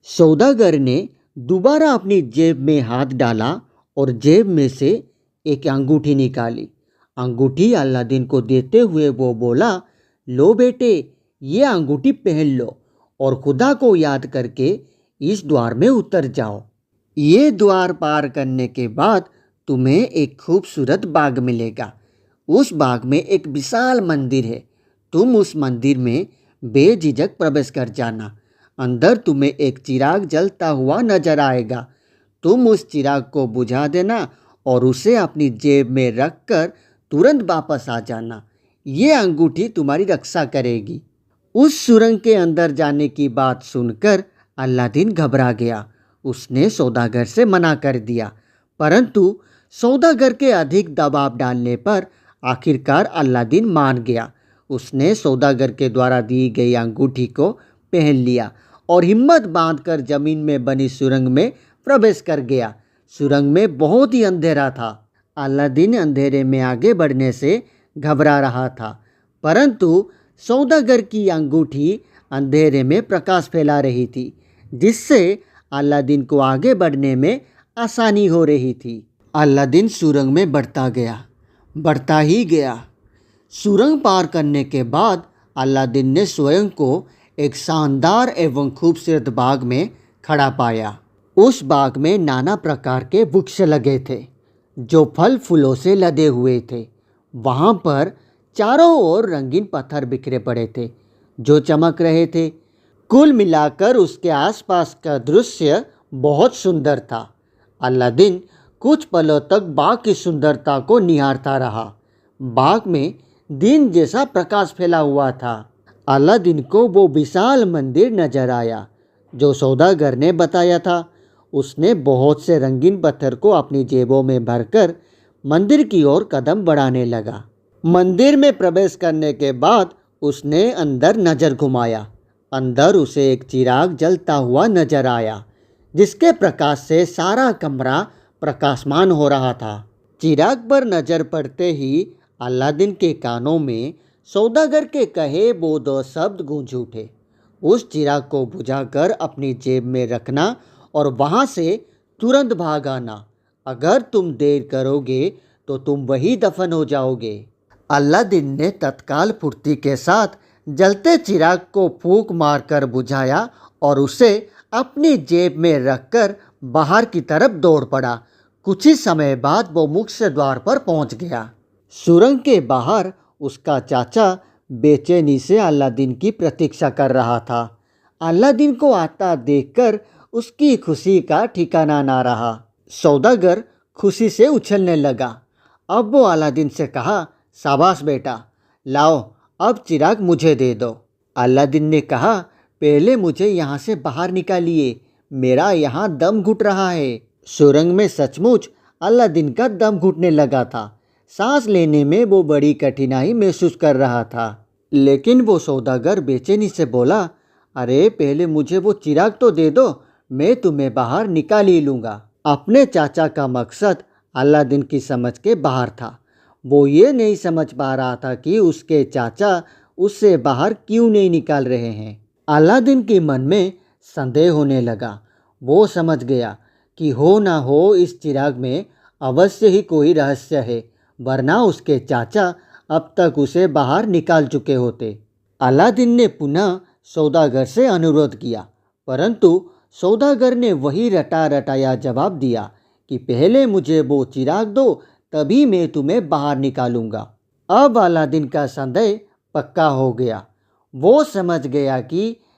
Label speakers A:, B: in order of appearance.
A: सौदागर ने दोबारा अपनी जेब में हाथ डाला और जेब में से एक अंगूठी निकाली। अंगूठी अलादीन को देते हुए वो बोला, लो बेटे, ये अंगूठी पहन लो और खुदा को याद करके इस द्वार में उतर जाओ। ये द्वार पार करने के बाद तुम्हें एक खूबसूरत बाग मिलेगा। उस बाग में एक विशाल मंदिर है। तुम उस मंदिर में बेझिझक प्रवेश कर जाना। अंदर तुम्हें एक चिराग जलता हुआ नजर आएगा। तुम उस चिराग को बुझा देना और उसे अपनी जेब में रखकर तुरंत वापस आ जाना। ये अंगूठी तुम्हारी रक्षा करेगी। उस सुरंग के अंदर जाने की बात सुनकर अलादीन घबरा गया। उसने सौदागर से मना कर दिया, परंतु सौदागर के अधिक दबाव डालने पर आखिरकार अलादीन मान गया। उसने सौदागर के द्वारा दी गई अंगूठी को पहन लिया और हिम्मत बांधकर जमीन में बनी सुरंग में प्रवेश कर गया। सुरंग में बहुत ही अंधेरा था। अलादीन अंधेरे में आगे बढ़ने से घबरा रहा था, परंतु सौदागर की अंगूठी अंधेरे में प्रकाश फैला रही थी, जिससे अलादीन को आगे बढ़ने में आसानी हो रही थी। अलादीन सुरंग में बढ़ता ही गया। सुरंग पार करने के बाद अलादीन ने स्वयं को एक शानदार एवं खूबसूरत बाग में खड़ा पाया। उस बाग में नाना प्रकार के वृक्ष लगे थे, जो फल फूलों से लदे हुए थे। वहाँ पर चारों ओर रंगीन पत्थर बिखरे पड़े थे, जो चमक रहे थे। कुल मिलाकर उसके आसपास का दृश्य बहुत सुंदर था। अलादीन कुछ पलों तक बाग की सुंदरता को निहारता रहा। बाग में दिन जैसा प्रकाश फैला हुआ था। अलादीन को वो विशाल मंदिर नजर आया जो सौदागर ने बताया था। उसने बहुत से रंगीन पत्थर को अपनी जेबों में भरकर मंदिर की ओर कदम बढ़ाने लगा। मंदिर में प्रवेश करने के बाद उसने अंदर नजर घुमाया। अंदर उसे एक चिराग जलता हुआ नजर आया, जिसके प्रकाश से सारा कमरा प्रकाशमान हो रहा था। चिराग पर नजर पड़ते ही अलादीन के कानों में सौदागर के कहे वो दो शब्द गूंज उठे, उस चिराग को बुझाकर अपनी जेब में रखना और वहां से तुरंत भाग आना। अगर तुम देर करोगे तो तुम वही दफन हो जाओगे। अलादीन ने तत्काल फुर्ती के साथ जलते चिराग को फूंक मारकर बुझाया और उसे अपनी जेब में रखकर बाहर की तरफ दौड़ पड़ा। कुछ ही समय बाद वो मुख्य द्वार पर पहुंच गया। सुरंग के बाहर उसका चाचा बेचैनी से अलादीन की प्रतीक्षा कर रहा था। अलादीन को आता देखकर उसकी खुशी का ठिकाना ना रहा। सौदागर खुशी से उछलने लगा। अब वो अलादीन से कहा, शाबाश बेटा, लाओ अब चिराग मुझे दे दो। अलादीन ने कहा, पहले मुझे यहाँ से बाहर निकालिए, मेरा यहाँ दम घुट रहा है। सुरंग में सचमुच अलादीन का दम घुटने लगा था। सांस लेने में वो बड़ी कठिनाई महसूस कर रहा था। लेकिन वो सौदागर बेचैनी से बोला, अरे पहले मुझे वो चिराग तो दे दो, मैं तुम्हें बाहर निकाल ही लूँगा। अपने चाचा का मकसद अलादीन की समझ के बाहर था। वो ये नहीं समझ पा रहा था कि उसके चाचा उससे बाहर क्यों नहीं निकाल रहे हैं। अलादीन के मन में संदेह होने लगा। वो समझ गया कि हो ना हो इस चिराग में अवश्य ही कोई रहस्य है, वरना उसके चाचा अब तक उसे बाहर निकाल चुके होते। अलादीन ने पुनः सौदागर से अनुरोध किया, परंतु सौदागर ने वही रटा रटाया जवाब दिया कि पहले मुझे वो चिराग दो, तभी मैं तुम्हें बाहर निकालूंगा। अब अलादीन का संदेह पक्का हो गया। वो समझ गया कि